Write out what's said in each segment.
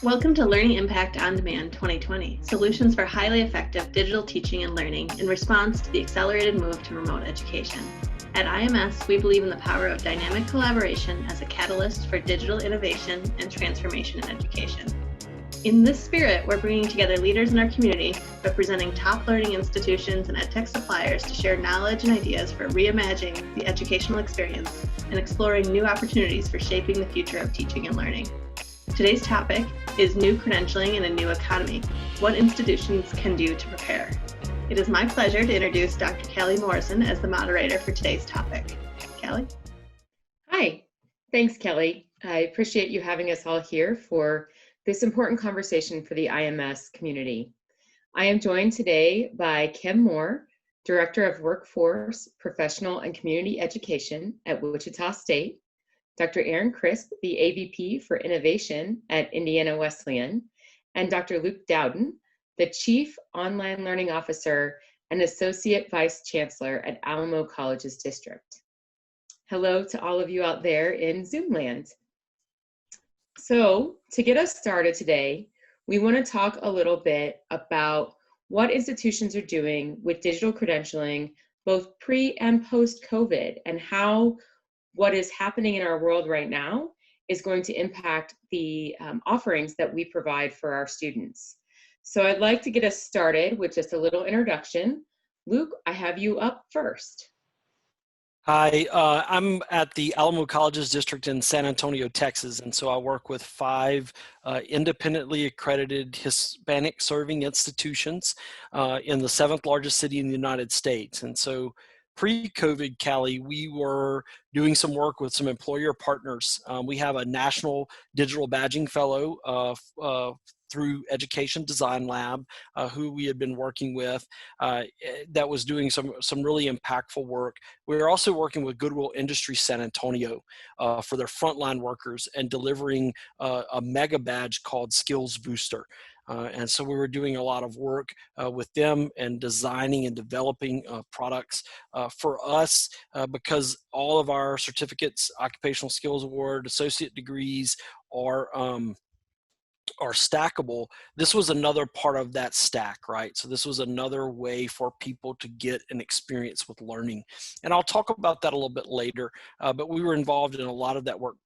Welcome to Learning Impact On Demand 2020, solutions for highly effective digital teaching and learning in response to the accelerated move to remote education. At IMS, we believe in the power of dynamic collaboration as a catalyst for digital innovation and transformation in education. In this spirit, we're bringing together leaders in our community, representing top learning institutions and edtech suppliers to share knowledge and ideas for reimagining the educational experience and exploring new opportunities for shaping the future of teaching and learning. Today's topic is new credentialing in a new economy, what institutions can do to prepare. It is my pleasure to introduce Dr. Cali Morrison as the moderator for today's topic. Cali? Hi, thanks Kelly. I appreciate you having us all here for this important conversation for the IMS community. I am joined today by Kim Moore, Director of Workforce, Professional and Community Education at Wichita State, Dr. Erin Crisp, the AVP for Innovation at Indiana Wesleyan, and Dr. Luke Dowden, the Chief Online Learning Officer and Associate Vice Chancellor at Alamo College's district. Hello to all of you out there in Zoom land. So to get us started today, we want to talk a little bit about what institutions are doing with digital credentialing, both pre and post-COVID, and how what is happening in our world right now is going to impact the offerings that we provide for our students. So I'd like to get us started with just a little introduction. Luke, I have you up first. Hi, I'm at the Alamo College's district in San Antonio, Texas, and so I work with 5 independently accredited Hispanic serving institutions in the 7th largest city in the United States. And so pre-COVID, Cali, we were doing some work with some employer partners. We have a national digital badging fellow through Education Design Lab, who we had been working with, that was doing some really impactful work. We were also working with Goodwill Industry San Antonio for their frontline workers and delivering a mega badge called Skills Booster. And so we were doing a lot of work with them and designing and developing products for us because all of our certificates, Occupational Skills Award, associate degrees are stackable. This was another part of that stack, right? So this was another way for people to get an experience with learning. And I'll talk about that a little bit later, but we were involved in a lot of that work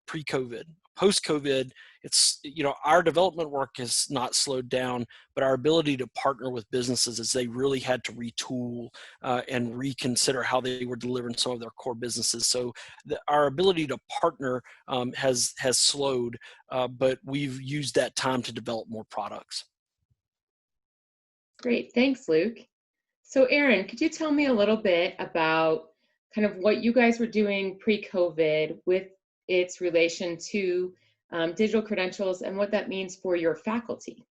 pre-COVID. Post-COVID, it's, our development work has not slowed down, but our ability to partner with businesses as they really had to retool and reconsider how they were delivering some of their core businesses. So our ability to partner has slowed, but we've used that time to develop more products. Great, thanks, Luke. So Erin, could you tell me a little bit about kind of what you guys were doing pre-COVID with its relation to digital credentials and what that means for your faculty?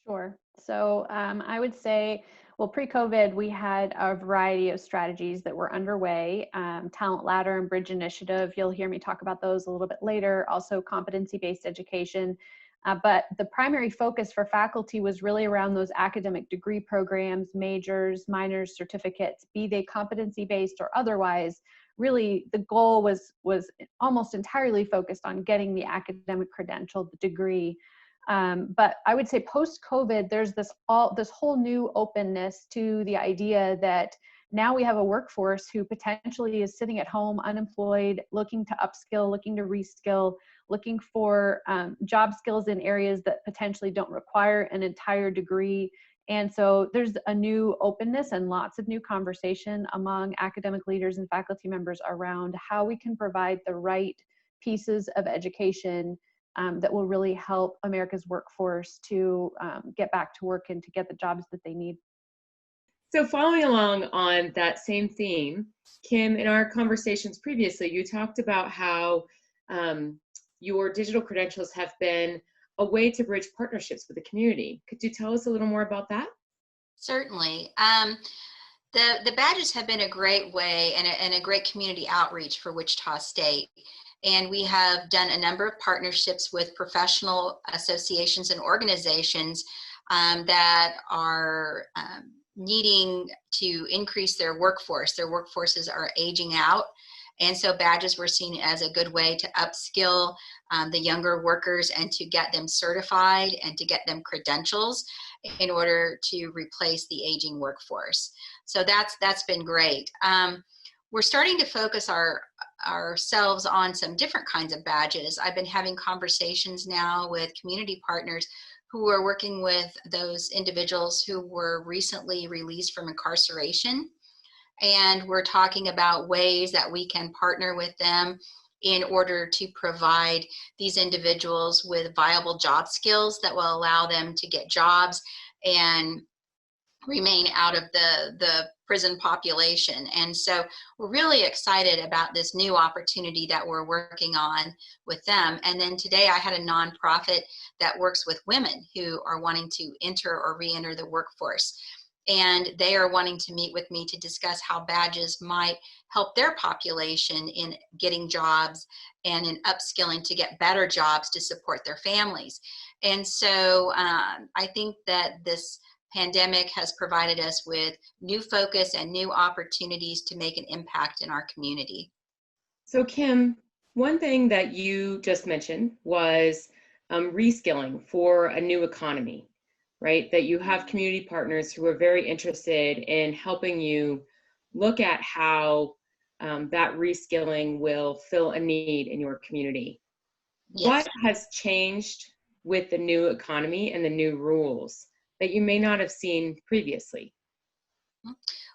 Sure. So I would say, well, pre-COVID, we had a variety of strategies that were underway. Talent Ladder and Bridge Initiative, you'll hear me talk about those a little bit later. Also competency-based education. But the primary focus for faculty was really around those academic degree programs, majors, minors, certificates, be they competency-based or otherwise. Really, the goal was almost entirely focused on getting the academic credential, the degree. But I would say post-COVID, there's this whole new openness to the idea that now we have a workforce who potentially is sitting at home unemployed, looking to upskill, looking to reskill, looking for job skills in areas that potentially don't require an entire degree. And so there's a new openness and lots of new conversation among academic leaders and faculty members around how we can provide the right pieces of education that will really help America's workforce to get back to work and to get the jobs that they need. So following along on that same theme, Kim, in our conversations previously, you talked about how your digital credentials have been a way to bridge partnerships with the community. Could you tell us a little more about that? Certainly. The badges have been a great way and a great community outreach for Wichita State. And we have done a number of partnerships with professional associations and organizations that are needing to increase their workforce. Their workforces are aging out, And so badges were seen as a good way to upskill the younger workers and to get them certified and to get them credentials in order to replace the aging workforce. So that's been great. We're starting to focus ourselves on some different kinds of badges. I've been having conversations now with community partners who are working with those individuals who were recently released from incarceration. And we're talking about ways that we can partner with them in order to provide these individuals with viable job skills that will allow them to get jobs and remain out of the prison population. And so we're really excited about this new opportunity that we're working on with them. And then today I had a nonprofit that works with women who are wanting to enter or re-enter the workforce. And they are wanting to meet with me to discuss how badges might help their population in getting jobs and in upskilling to get better jobs to support their families. And so I think that this pandemic has provided us with new focus and new opportunities to make an impact in our community. So Kim, one thing that you just mentioned was reskilling for a new economy, right? That you have community partners who are very interested in helping you look at how that reskilling will fill a need in your community. Yes. What has changed with the new economy and the new rules that you may not have seen previously?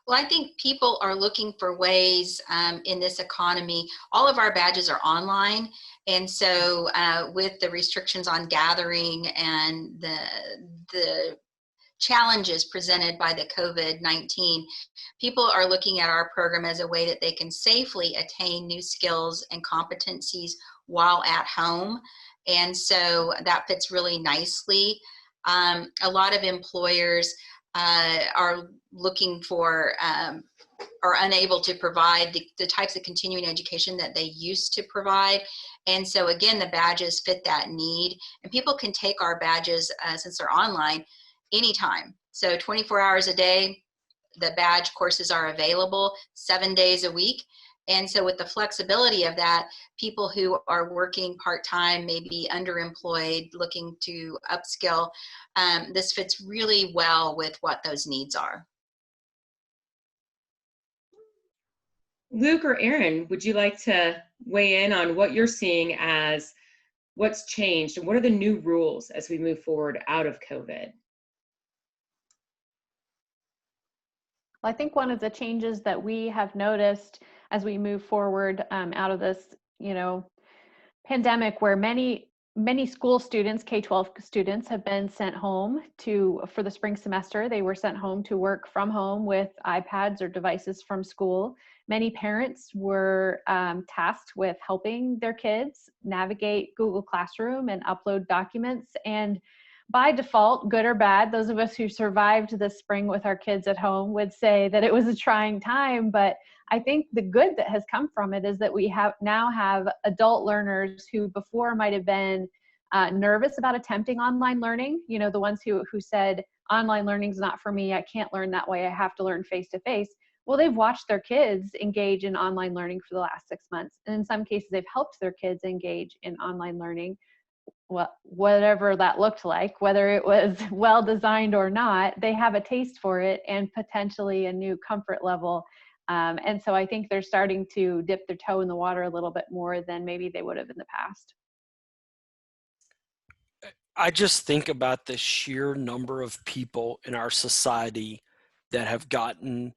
Well, I think people are looking for ways in this economy. All of our badges are online. And so with the restrictions on gathering and the challenges presented by the COVID-19, people are looking at our program as a way that they can safely attain new skills and competencies while at home. And so that fits really nicely. A lot of employers are looking for are unable to provide the types of continuing education that they used to provide. And so again, the badges fit that need. And people can take our badges, since they're online, anytime. So 24 hours a day, the badge courses are available 7 days a week. And so with the flexibility of that, people who are working part-time, maybe underemployed, looking to upskill, this fits really well with what those needs are. Luke or Erin, would you like to weigh in on what you're seeing as what's changed and what are the new rules as we move forward out of COVID? Well, I think one of the changes that we have noticed as we move forward out of this, pandemic, where many school students, K-12 students, have been sent home for the spring semester. They were sent home to work from home with iPads or devices from school. Many parents were tasked with helping their kids navigate Google Classroom and upload documents. And by default, good or bad, those of us who survived this spring with our kids at home would say that it was a trying time. But I think the good that has come from it is that we now have adult learners who before might have been nervous about attempting online learning. The ones who said, online learning is not for me, I can't learn that way, I have to learn face-to-face. Well, they've watched their kids engage in online learning for the last 6 months. And in some cases, they've helped their kids engage in online learning, whatever that looked like, whether it was well-designed or not. They have a taste for it and potentially a new comfort level. And so I think they're starting to dip their toe in the water a little bit more than maybe they would have in the past. I just think about the sheer number of people in our society that have gotten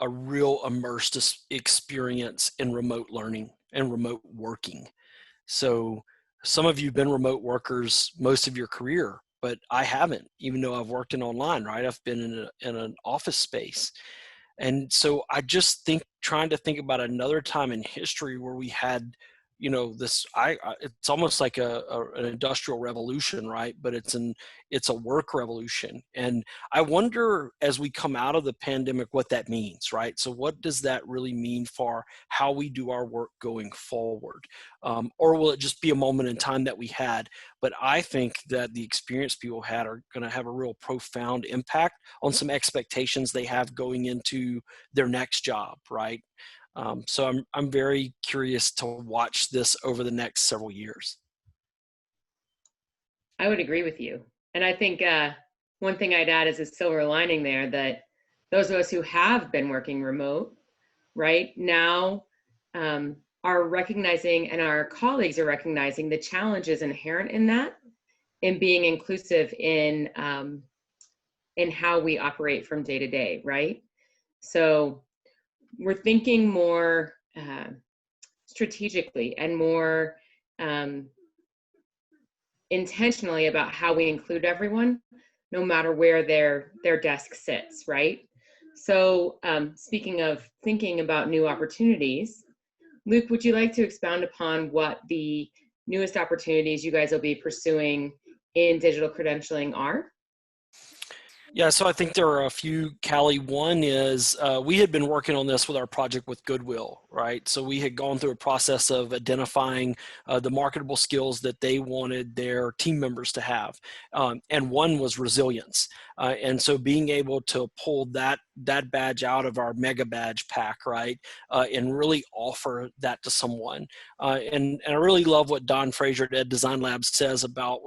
a real immersed experience in remote learning and remote working. So some of you have been remote workers most of your career, but I haven't, even though I've worked in online, right? I've been in an office space. And so I just trying to think about another time in history where we had, it's almost like an industrial revolution, right? But it's a work revolution. And I wonder, as we come out of the pandemic, what that means, right? So what does that really mean for how we do our work going forward? Or will it just be a moment in time that we had? But I think that the experience people had are going to have a real profound impact on some expectations they have going into their next job, right? So I'm very curious to watch this over the next several years. I would agree with you. And I think one thing I'd add is a silver lining there, that those of us who have been working remote right now are recognizing, and our colleagues are recognizing, the challenges inherent in that, in being inclusive in how we operate from day to day, right? So we're thinking more strategically and more intentionally about how we include everyone, no matter where their desk sits, right? So speaking of thinking about new opportunities, Luke, would you like to expound upon what the newest opportunities you guys will be pursuing in digital credentialing are? Yeah, so I think there are a few, Cali. One is we had been working on this with our project with Goodwill, right? So we had gone through a process of identifying the marketable skills that they wanted their team members to have. And one was resilience. And so being able to pull that badge out of our mega badge pack, right? And really offer that to someone. And I really love what Don Fraser at Ed Design Labs says about,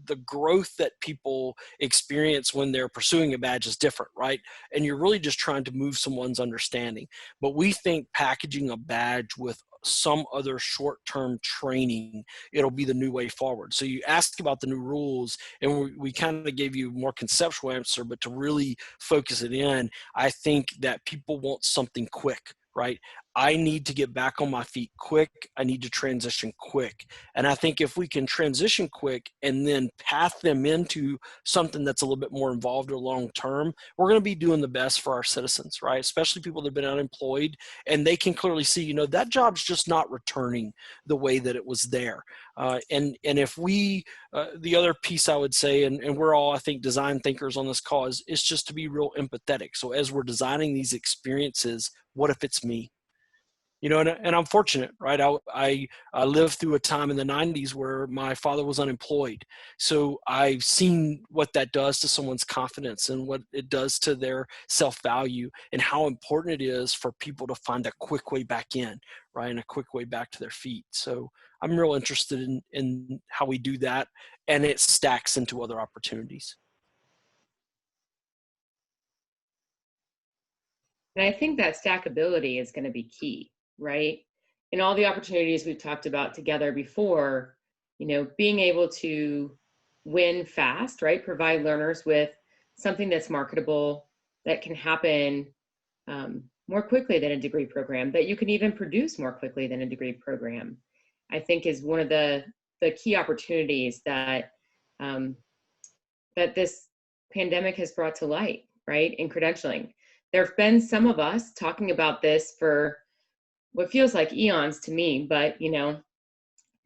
the growth that people experience when they're pursuing a badge is different, right? And you're really just trying to move someone's understanding. But we think packaging a badge with some other short-term training, it'll be the new way forward. So you asked about the new rules, and we kind of gave you a more conceptual answer, but to really focus it in, I think that people want something quick, right? I need to get back on my feet quick. I need to transition quick. And I think if we can transition quick and then path them into something that's a little bit more involved or long term, we're going to be doing the best for our citizens, right? Especially people that have been unemployed, and they can clearly see, that job's just not returning the way that it was there. And if we, the other piece I would say, and we're all, I think, design thinkers on this call, is just to be real empathetic. So as we're designing these experiences, what if it's me? And I'm fortunate, right? I lived through a time in the 90s where my father was unemployed. So I've seen what that does to someone's confidence and what it does to their self-value, and how important it is for people to find a quick way back in, right? And a quick way back to their feet. So I'm real interested in how we do that, and it stacks into other opportunities. And I think that stackability is going to be key, right? In all the opportunities we've talked about together before, being able to win fast, right? Provide learners with something that's marketable, that can happen more quickly than a degree program, that you can even produce more quickly than a degree program, I think is one of the key opportunities that that this pandemic has brought to light, right? In credentialing. There have been some of us talking about this for what feels like eons to me, but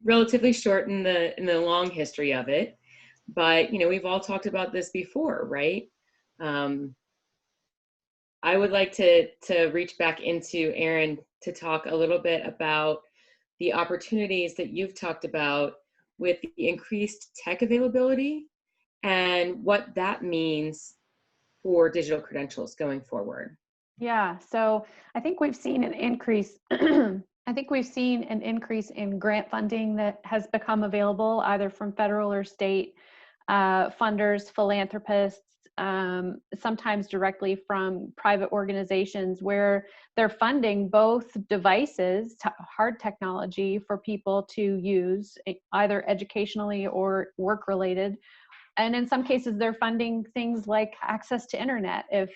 relatively short in the long history of it. But we've all talked about this before, right? I would like to reach back into Erin to talk a little bit about the opportunities that you've talked about with the increased tech availability and what that means for digital credentials going forward. Yeah, so I think we've seen an increase. I think we've seen an increase in grant funding that has become available either from federal or state funders, philanthropists, sometimes directly from private organizations, where they're funding both devices, hard technology for people to use either educationally or work related. And in some cases, they're funding things like access to internet if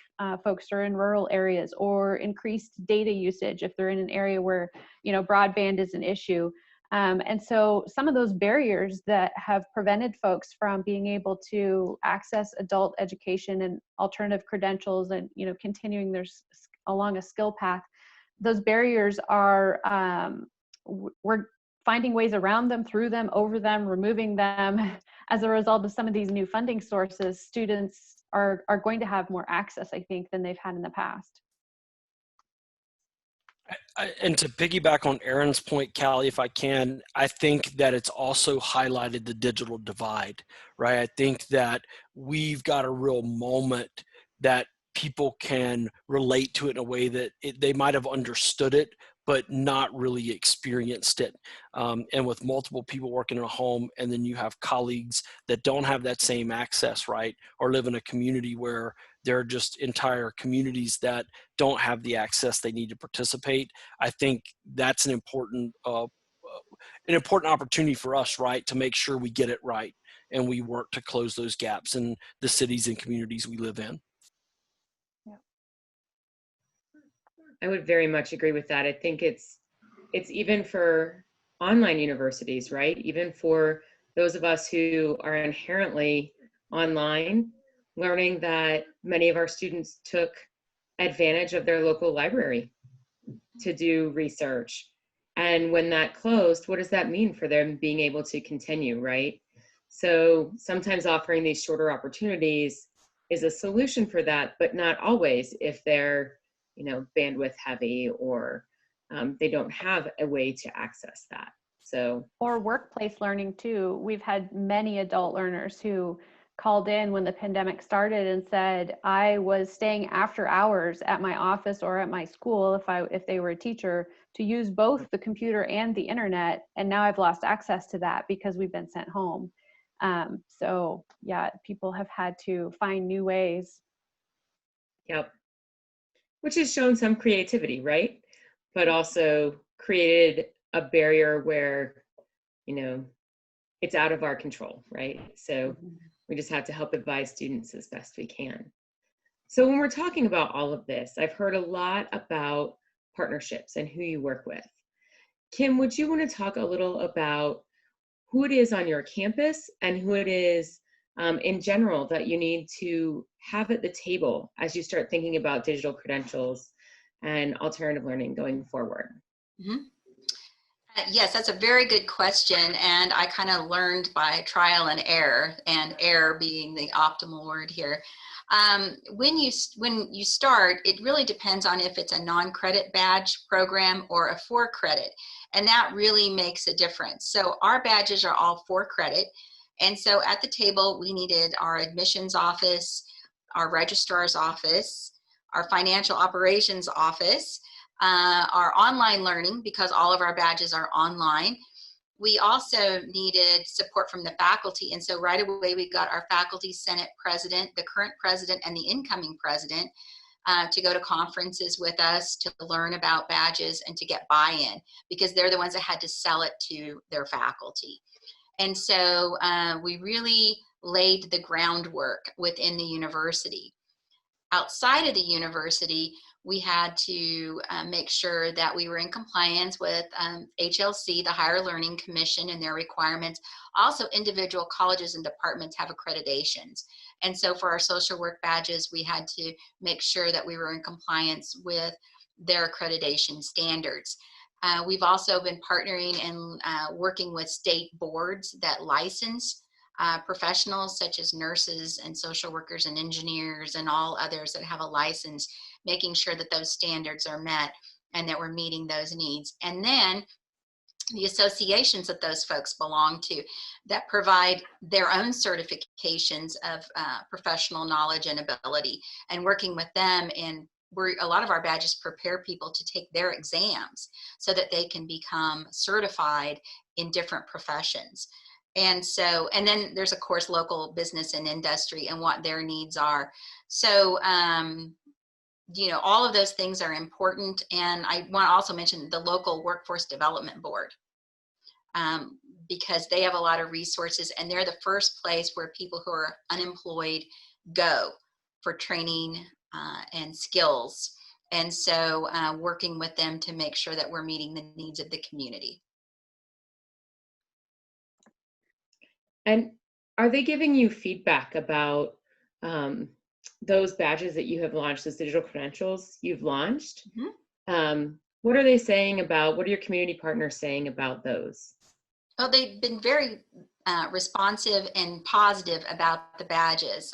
folks are in rural areas, or increased data usage if they're in an area where broadband is an issue. And so some of those barriers that have prevented folks from being able to access adult education and alternative credentials and continuing their along a skill path, those barriers are we're finding ways around them, through them, over them, removing them. As a result of some of these new funding sources, students are going to have more access, I think, than they've had in the past. And to piggyback on Erin's point, Cali, if I can, I think that it's also highlighted the digital divide, right? I think that we've got a real moment that people can relate to it in a way that they might have understood it, but not really experienced it. And with multiple people working in a home, and then you have colleagues that don't have that same access, right? Or live in a community where there are just entire communities that don't have the access they need to participate. I think that's an important opportunity for us, right? To make sure we get it right and we work to close those gaps in the cities and communities we live in. I would very much agree with that. I think it's even for online universities, right? Even for those of us who are inherently online, learning that many of our students took advantage of their local library to do research. And when that closed, what does that mean for them being able to continue, right? So sometimes offering these shorter opportunities is a solution for that, but not always if they're, bandwidth heavy or they don't have a way to access that. So, or workplace learning too. We've had many adult learners who called in when the pandemic started and said, I was staying after hours at my office or at my school if they were a teacher, to use both the computer and the internet, and now I've lost access to that because we've been sent home. So yeah, people have had to find new ways. Yep. Which has shown some creativity, right? But also created a barrier where, it's out of our control, right? So we just have to help advise students as best we can. So when we're talking about all of this, I've heard a lot about partnerships and who you work with. Kim, would you want to talk a little about who it is on your campus and who it is in general that you need to have at the table as you start thinking about digital credentials and alternative learning going forward? Mm-hmm. Yes, that's a very good question. And I kind of learned by trial and error being the optimal word here. When you start, it really depends on if it's a non-credit badge program or a 4-credit. And that really makes a difference. So our badges are all 4-credit. And so at the table, we needed our admissions office, our registrar's office, our financial operations office, our online learning, because all of our badges are online. We also needed support from the faculty. And so right away, we got our faculty senate president, the current president, and the incoming president to go to conferences with us to learn about badges and to get buy-in, because they're the ones that had to sell it to their faculty. And so we really laid the groundwork within the university. Outside of the university, we had to make sure that we were in compliance with HLC, the Higher Learning Commission, and their requirements. Also, individual colleges and departments have accreditations. And so for our social work badges, we had to make sure that we were in compliance with their accreditation standards. We've also been partnering and working with state boards that license professionals such as nurses and social workers and engineers and all others that have a license, making sure that those standards are met and that we're meeting those needs. And then the associations that those folks belong to that provide their own certifications of professional knowledge and ability, and working with them in a lot of our badges prepare people to take their exams so that they can become certified in different professions. And so, and then there's of course local business and industry and what their needs are. So, all of those things are important. And I want to also mention the local workforce development board, because they have a lot of resources, and they're the first place where people who are unemployed go for training and skills. And so working with them to make sure that we're meeting the needs of the community. And are they giving you feedback about those badges that you have launched, those digital credentials you've launched? Mm-hmm. What are they saying what are your community partners saying about those? Oh, they've been very responsive and positive about the badges.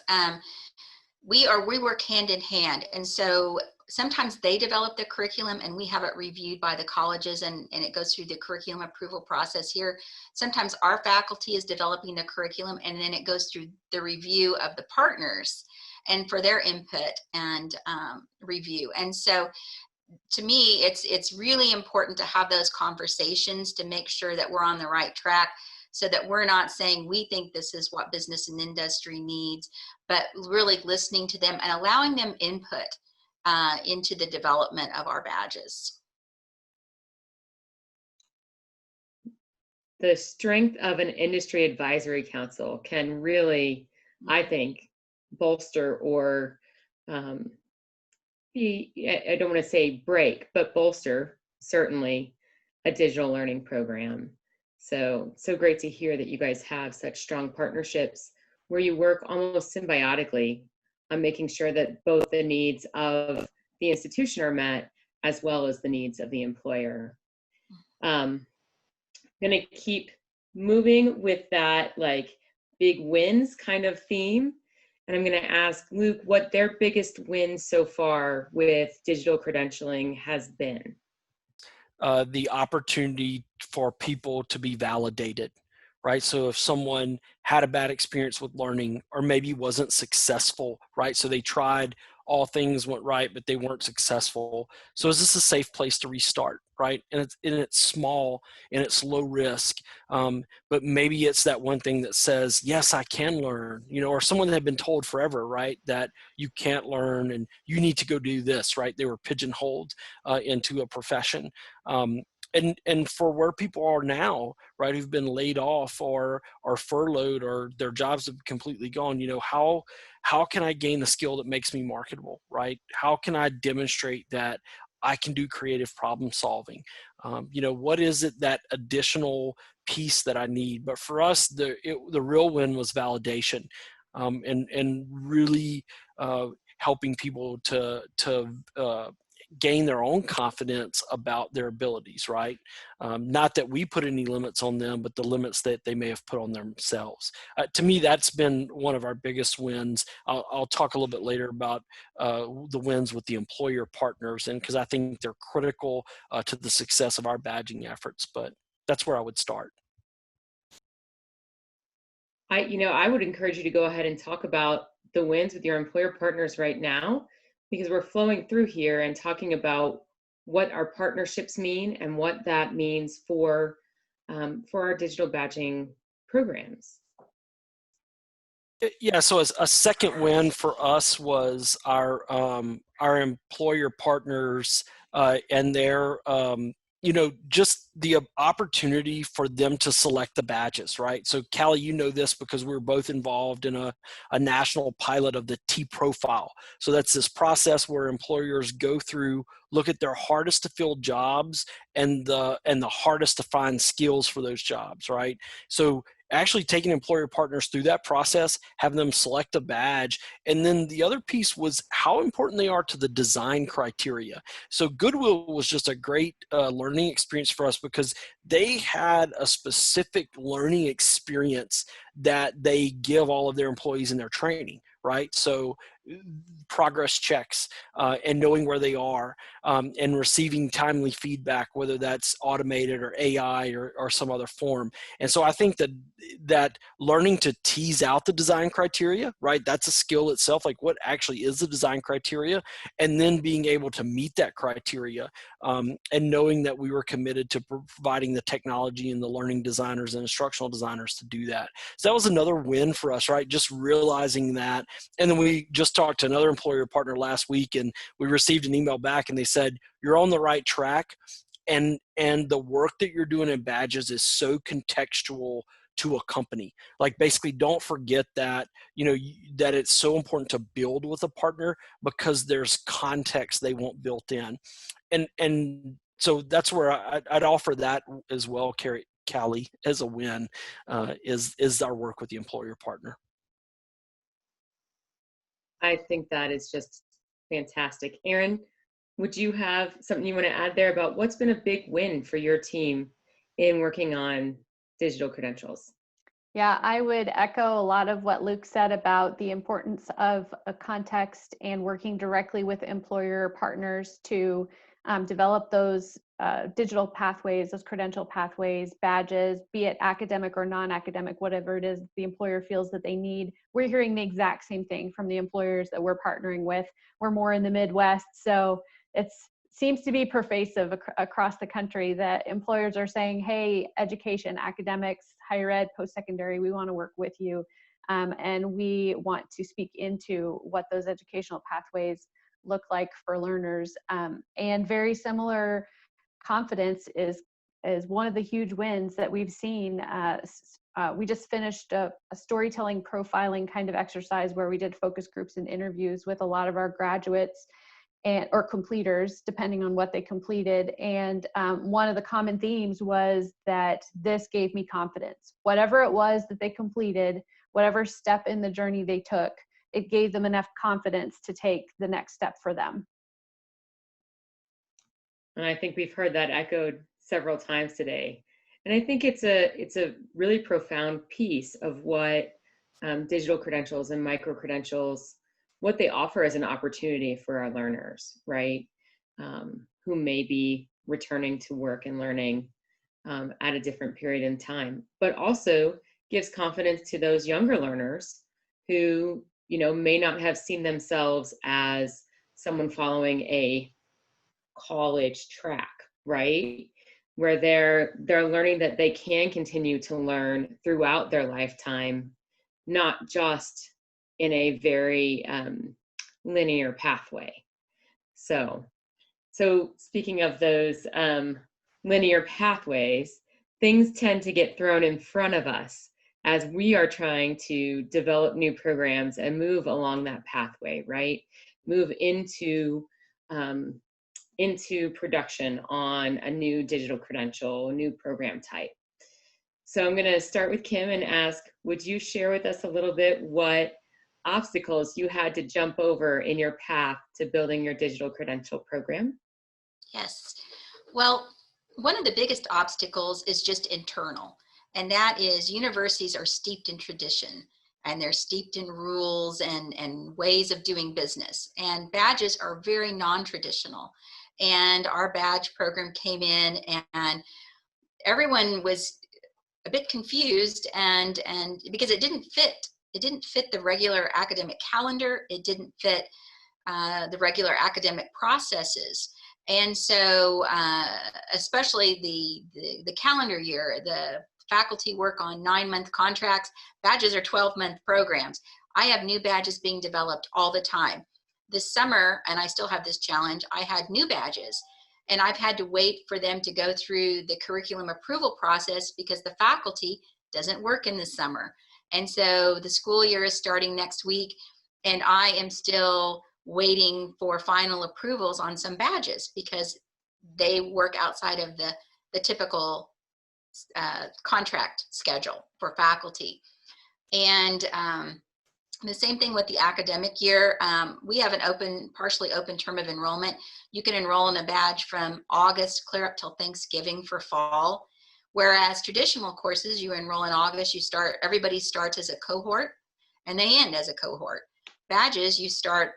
We work hand in hand. And so sometimes they develop the curriculum and we have it reviewed by the colleges, and it goes through the curriculum approval process here. Sometimes our faculty is developing the curriculum and then it goes through the review of the partners and for their input and review. And so to me, it's really important to have those conversations to make sure that we're on the right track, so that we're not saying we think this is what business and industry needs, but really listening to them and allowing them input into the development of our badges. The strength of an industry advisory council can really, I think, bolster or I don't want to say break, but bolster certainly a digital learning program. So great to hear that you guys have such strong partnerships where you work almost symbiotically on making sure that both the needs of the institution are met as well as the needs of the employer. I'm going to keep moving with that like big wins kind of theme. And I'm going to ask Luke what their biggest win so far with digital credentialing has been. The opportunity for people to be validated, right? So if someone had a bad experience with learning or maybe wasn't successful, right? So they tried, all things went right, but they weren't successful. So is this a safe place to restart, right? And it's small and it's low risk, but maybe it's that one thing that says, yes, I can learn, you know, or someone that had been told forever, right, that you can't learn and you need to go do this, right? They were pigeonholed into a profession. And for where people are now, right, who've been laid off or furloughed or their jobs have completely gone, you know, how can I gain a skill that makes me marketable, right? How can I demonstrate that I can do creative problem solving? You know, what is it, that additional piece that I need? But for us, the real win was validation, and really helping people to gain their own confidence about their abilities, right? Not that we put any limits on them, but the limits that they may have put on themselves. To me, that's been one of our biggest wins. I'll talk a little bit later about the wins with the employer partners, and because I think they're critical to the success of our badging efforts, but that's where I would start. I would encourage you to go ahead and talk about the wins with your employer partners right now, because we're flowing through here and talking about what our partnerships mean and what that means for our digital badging programs. Yeah, so as a second win for us was our employer partners and their you know, just the opportunity for them to select the badges, right? So Cali, you know this because we were both involved in a national pilot of the T profile. So that's this process where employers go through, look at their hardest to fill jobs and the hardest to find skills for those jobs, right? So actually taking employer partners through that process, having them select a badge. And then the other piece was how important they are to the design criteria. So Goodwill was just a great learning experience for us because they had a specific learning experience that they give all of their employees in their training, right? So progress checks and knowing where they are and receiving timely feedback, whether that's automated or AI or some other form. And so I think that learning to tease out the design criteria, right? That's a skill itself, like what actually is the design criteria, and then being able to meet that criteria and knowing that we were committed to providing the technology and the learning designers and instructional designers to do that. So that was another win for us, right? Just realizing that. And then we just talked to another employer partner last week and we received an email back and they said, you're on the right track. And the work that you're doing in badges is so contextual to a company. Like basically don't forget that, you know, that it's so important to build with a partner because there's context they want built in. And so that's where I'd offer that as well, Cali, as a win, is our work with the employer partner. I think that is just fantastic. Erin, would you have something you want to add there about what's been a big win for your team in working on digital credentials? Yeah, I would echo a lot of what Luke said about the importance of a context and working directly with employer partners to develop those digital pathways, those credential pathways, badges, be it academic or non-academic, whatever it is the employer feels that they need. We're hearing the exact same thing from the employers that we're partnering with. We're more in the Midwest, so it seems to be pervasive across the country that employers are saying, hey, education, academics, higher ed, post-secondary, we want to work with you. And we want to speak into what those educational pathways look like for learners. And very similar confidence is one of the huge wins that we've seen. We just finished a storytelling profiling kind of exercise where we did focus groups and interviews with a lot of our graduates or completers, depending on what they completed. And one of the common themes was that this gave me confidence. Whatever it was that they completed, whatever step in the journey they took, it gave them enough confidence to take the next step for them. And I think we've heard that echoed several times today. And I think it's a really profound piece of what digital credentials and micro credentials, what they offer as an opportunity for our learners, right? Who may be returning to work and learning at a different period in time, but also gives confidence to those younger learners who, may not have seen themselves as someone following a college track, right? Where they're learning that they can continue to learn throughout their lifetime, not just in a very linear pathway. So speaking of those linear pathways, things tend to get thrown in front of us as we are trying to develop new programs and move along that pathway, right? Move into production on a new digital credential, new program type. So I'm going to start with Kim and ask, would you share with us a little bit what obstacles you had to jump over in your path to building your digital credential program? Yes. Well, one of the biggest obstacles is just internal, and that is universities are steeped in tradition, and they're steeped in rules and ways of doing business. And badges are very non-traditional. And our badge program came in and everyone was a bit confused and because it didn't fit the regular academic calendar. It didn't fit the regular academic processes. And so especially the calendar year, the faculty work on 9-month contracts. Badges are 12-month programs. I have new badges being developed all the time. This summer, and I still have this challenge, I had new badges and I've had to wait for them to go through the curriculum approval process because the faculty doesn't work in the summer. And so the school year is starting next week and I am still waiting for final approvals on some badges because they work outside of the typical contract schedule for faculty. And the same thing with the academic year. We have an partially open term of enrollment. You can enroll in a badge from August clear up till Thanksgiving for fall. Whereas traditional courses, you enroll in August, everybody starts as a cohort and they end as a cohort. Badges, you start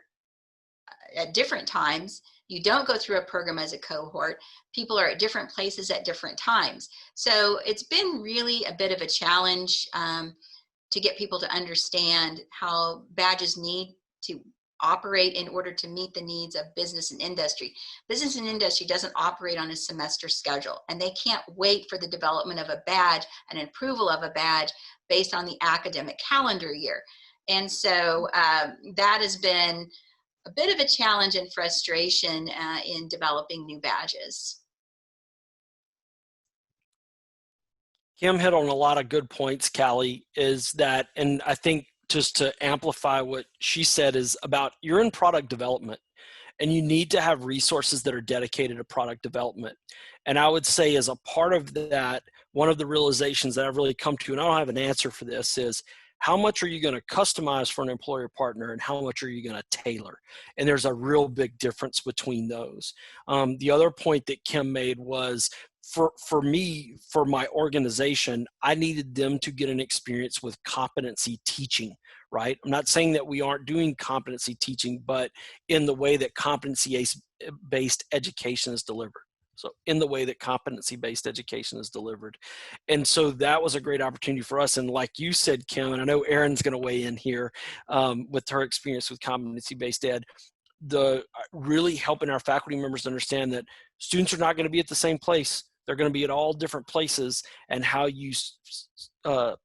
at different times. You don't go through a program as a cohort. People are at different places at different times. So it's been really a bit of a challenge to get people to understand how badges need to operate in order to meet the needs of business and industry. Business and industry doesn't operate on a semester schedule, and they can't wait for the development of a badge and approval of a badge based on the academic calendar year. And so that has been a bit of a challenge and frustration in developing new badges. Kim hit on a lot of good points, Cali, is that, and I think just to amplify what she said is about you're in product development and you need to have resources that are dedicated to product development. And I would say as a part of that, one of the realizations that I've really come to, and I don't have an answer for this, is how much are you going to customize for an employer partner and how much are you going to tailor? And there's a real big difference between those. The other point that Kim made was, for me, for my organization, I needed them to get an experience with competency teaching, right? I'm not saying that we aren't doing competency teaching, but in the way that competency-based education is delivered. So in the way that competency-based education is delivered. And so that was a great opportunity for us. And like you said, Kim, and I know Erin's going to weigh in here with her experience with competency-based ed, really helping our faculty members understand that students are not going to be at the same place. They're going to be at all different places, and how you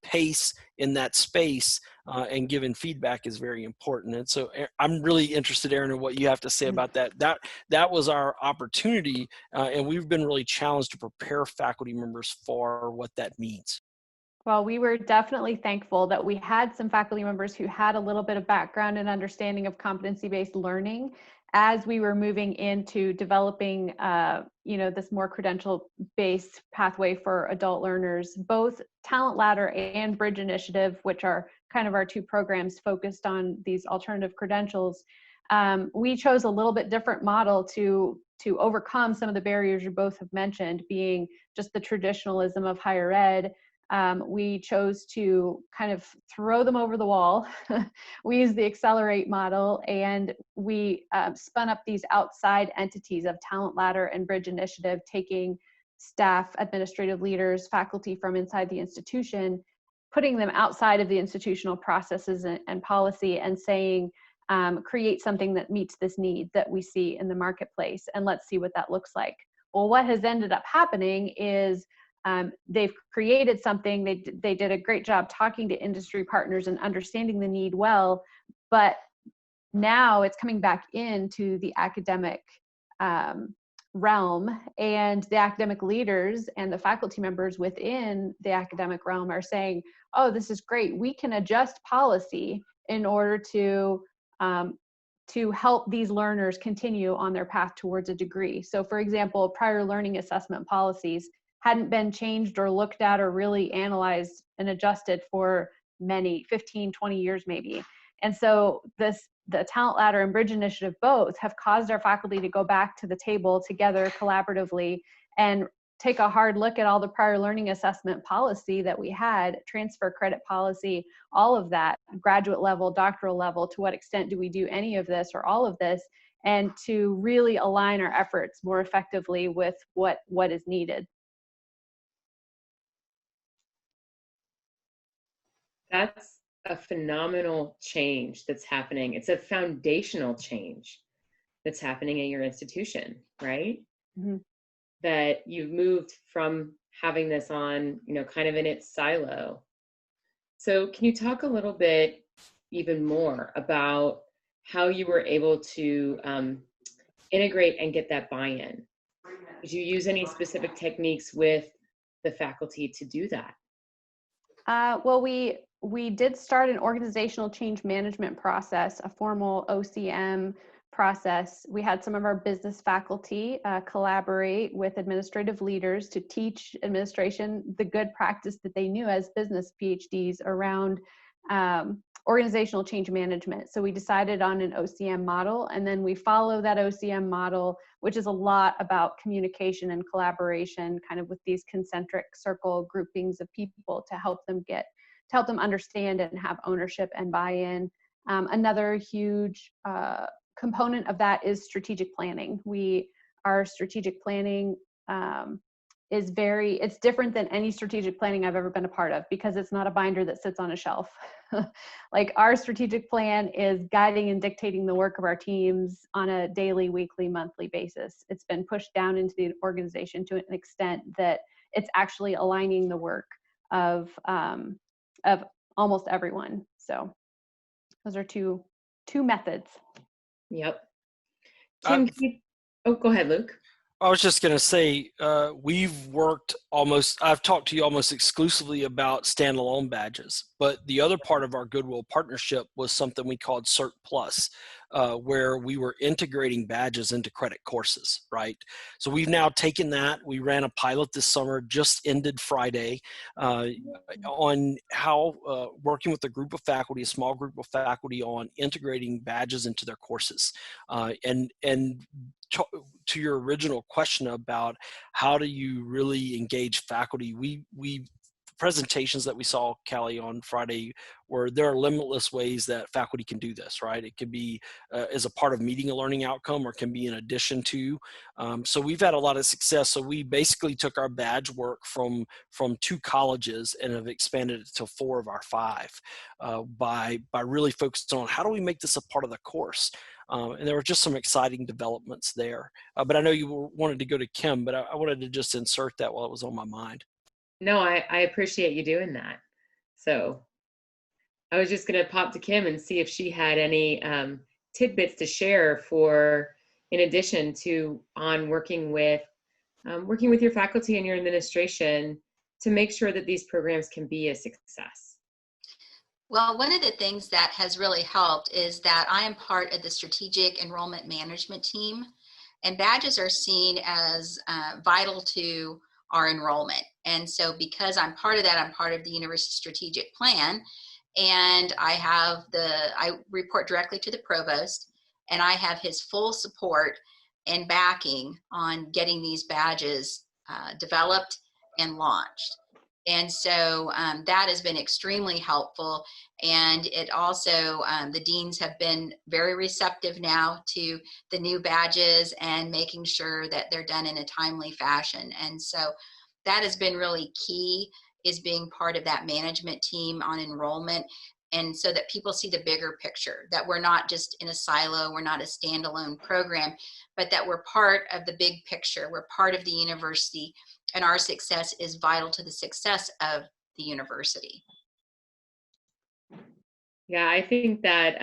pace in that space and giving feedback is very important. And so I'm really interested, Erin, in what you have to say about that. That was our opportunity, and we've been really challenged to prepare faculty members for what that means. Well, we were definitely thankful that we had some faculty members who had a little bit of background and understanding of competency-based learning as we were moving into developing, this more credential-based pathway for adult learners. Both Talent Ladder and Bridge Initiative, which are kind of our two programs focused on these alternative credentials, we chose a little bit different model to overcome some of the barriers you both have mentioned, being just the traditionalism of higher ed. We chose to kind of throw them over the wall. We used the Accelerate model, and we spun up these outside entities of Talent Ladder and Bridge Initiative, taking staff, administrative leaders, faculty from inside the institution, putting them outside of the institutional processes and policy, and saying, create something that meets this need that we see in the marketplace, and let's see what that looks like. Well, what has ended up happening is they've created something. They did a great job talking to industry partners and understanding the need well, but now it's coming back into the academic realm, and the academic leaders and the faculty members within the academic realm are saying, oh, this is great. We can adjust policy in order to help these learners continue on their path towards a degree. So for example, prior learning assessment policies hadn't been changed or looked at or really analyzed and adjusted for many, 15, 20 years maybe. And so the Talent Ladder and Bridge Initiative both have caused our faculty to go back to the table together collaboratively and take a hard look at all the prior learning assessment policy that we had, transfer credit policy, all of that, graduate level, doctoral level, to what extent do we do any of this or all of this, and to really align our efforts more effectively with what is needed. That's a phenomenal change that's happening. It's a foundational change that's happening in your institution, right? Mm-hmm. That you've moved from having this on, kind of in its silo. So can you talk a little bit even more about how you were able to integrate and get that buy-in? Did you use any specific techniques with the faculty to do that? Well, we did start an organizational change management process, a formal OCM process. We had some of our business faculty collaborate with administrative leaders to teach administration the good practice that they knew as business PhDs around organizational change management. So we decided on an OCM model, and then we follow that OCM model, which is a lot about communication and collaboration, kind of with these concentric circle groupings of people to help them understand and have ownership and buy-in. Another huge component of that is strategic planning. Our strategic planning it's different than any strategic planning I've ever been a part of, because it's not a binder that sits on a shelf. Like, our strategic plan is guiding and dictating the work of our teams on a daily, weekly, monthly basis. It's been pushed down into the organization to an extent that it's actually aligning the work of almost everyone. So those are two methods. Yep. Kim, go ahead, Luke. I was just going to say, I've talked to you almost exclusively about standalone badges. But the other part of our Goodwill partnership was something we called Cert Plus, where we were integrating badges into credit courses, right? So we've now taken that. We ran a pilot this summer, just ended Friday, on how working with a group of faculty, a small group of faculty, on integrating badges into their courses. And to your original question about how do you really engage faculty, we presentations that we saw, Cali, on Friday, where there are limitless ways that faculty can do this, right? It could be as a part of meeting a learning outcome, or can be in addition to. So we've had a lot of success. So we basically took our badge work from 2 colleges and have expanded it to 4 of our 5 by really focusing on how do we make this a part of the course. And there were just some exciting developments there. But I know you wanted to go to Kim, but I wanted to just insert that while it was on my mind. No, I appreciate you doing that. So I was just going to pop to Kim and see if she had any tidbits to share for, in addition to on working with your faculty and your administration to make sure that these programs can be a success. Well, one of the things that has really helped is that I am part of the strategic enrollment management team, and badges are seen as vital to our enrollment. And so because I'm part of that, I'm part of the university strategic plan, and I report directly to the provost, and I have his full support and backing on getting these badges developed and launched. And so that has been extremely helpful. And it also, the deans have been very receptive now to the new badges and making sure that they're done in a timely fashion. And so that has been really key, is being part of that management team on enrollment. And so that people see the bigger picture, that we're not just in a silo, we're not a standalone program, but that we're part of the big picture. We're part of the university, and our success is vital to the success of the university. Yeah, I think that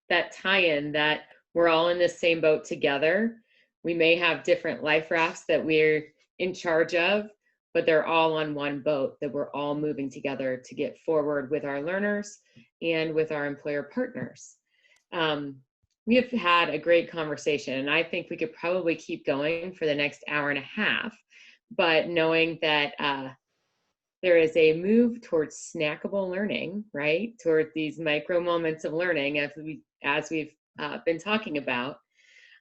that tie-in, that we're all in the same boat together. We may have different life rafts that we're in charge of, but they're all on one boat, that we're all moving together to get forward with our learners and with our employer partners. We have had a great conversation, and I think we could probably keep going for the next hour and a half, but knowing that there is a move towards snackable learning, right? Toward these micro moments of learning, as we've been talking about.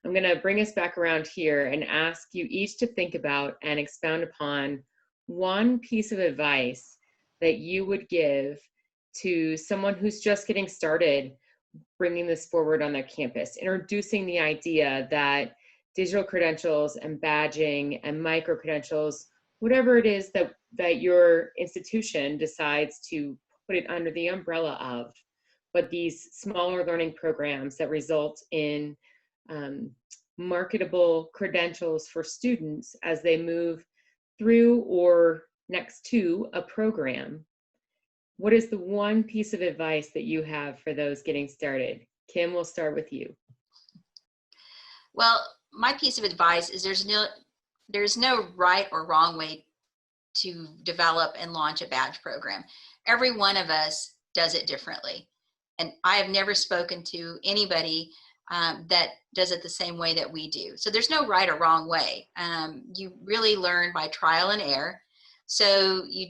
I'm going to bring us back around here and ask you each to think about and expound upon one piece of advice that you would give to someone who's just getting started bringing this forward on their campus, introducing the idea that digital credentials and badging and micro credentials, whatever it is that your institution decides to put it under the umbrella of, but these smaller learning programs that result in marketable credentials for students as they move through or next to a program. What is the one piece of advice that you have for those getting started? Kim, we'll start with you. Well, my piece of advice is there's no right or wrong way to develop and launch a badge program. Every one of us does it differently. And I have never spoken to anybody that does it the same way that we do. So there's no right or wrong way. You really learn by trial and error. So you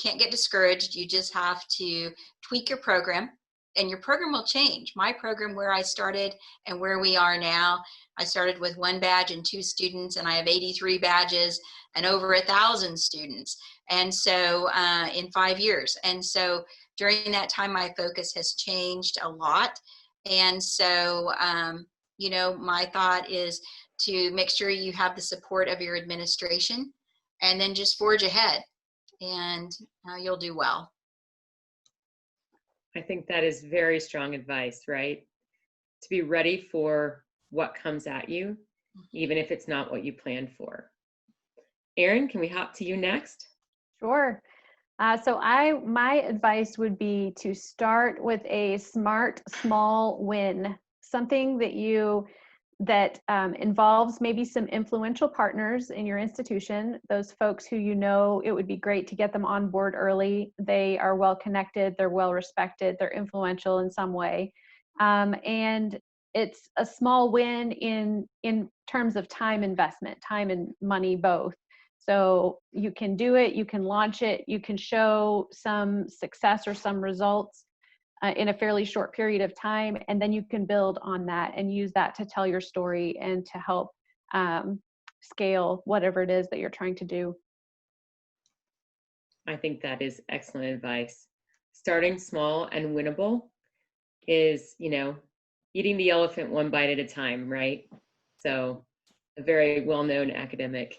can't get discouraged. You just have to tweak your program, and your program will change. My program, where I started and where we are now, I started with 1 badge and 2 students, and I have 83 badges and over 1,000 students. And so in 5 years. And so during that time, my focus has changed a lot. And so, my thought is to make sure you have the support of your administration, and then just forge ahead, and you'll do well. I think that is very strong advice, right? To be ready for what comes at you, even if it's not what you planned for. Erin, can we hop to you next? Sure. So my advice would be to start with a smart, small win, something that you that involves maybe some influential partners in your institution, those folks who you know it would be great to get them on board early. They are well connected, they're well respected, they're influential in some way. And it's a small win in terms of time investment, time and money both. So you can do it, you can launch it, you can show some success or some results in a fairly short period of time, and then you can build on that and use that to tell your story and to help scale whatever it is that you're trying to do. I think that is excellent advice. Starting small and winnable is, you know, eating the elephant one bite at a time, right? So a very well-known academic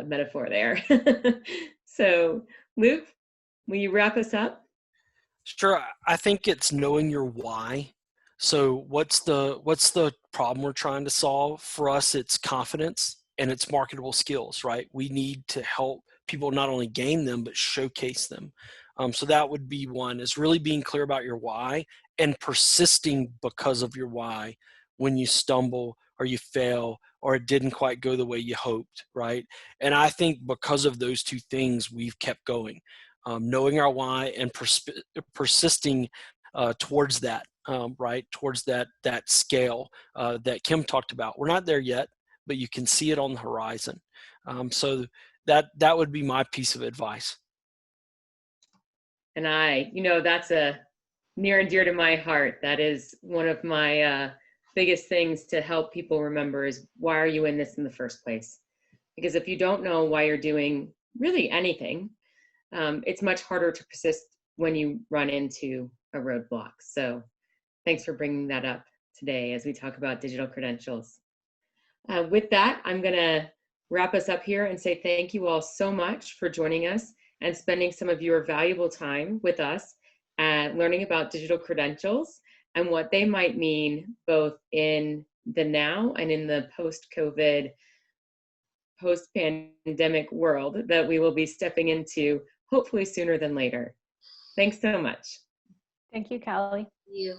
metaphor there. So Luke, will you wrap us up? Sure. I think it's knowing your why. So what's the problem we're trying to solve? For us, it's confidence and it's marketable skills, right? We need to help people not only gain them, but showcase them. So that would be one, is really being clear about your why and persisting because of your why when you stumble or you fail or it didn't quite go the way you hoped, right? And I think because of those two things, we've kept going. Knowing our why and persisting towards that, right? Towards that scale that Kim talked about. We're not there yet, but you can see it on the horizon. So that would be my piece of advice. And you know, that's a near and dear to my heart. That is one of my biggest things to help people remember is, why are you in this in the first place? Because if you don't know why you're doing really anything, it's much harder to persist when you run into a roadblock. So thanks for bringing that up today as we talk about digital credentials. With that, I'm going to wrap us up here and say thank you all so much for joining us and spending some of your valuable time with us and learning about digital credentials and what they might mean both in the now and in the post-COVID, post-pandemic world that we will be stepping into hopefully sooner than later. Thanks so much. Thank you, Callie. You.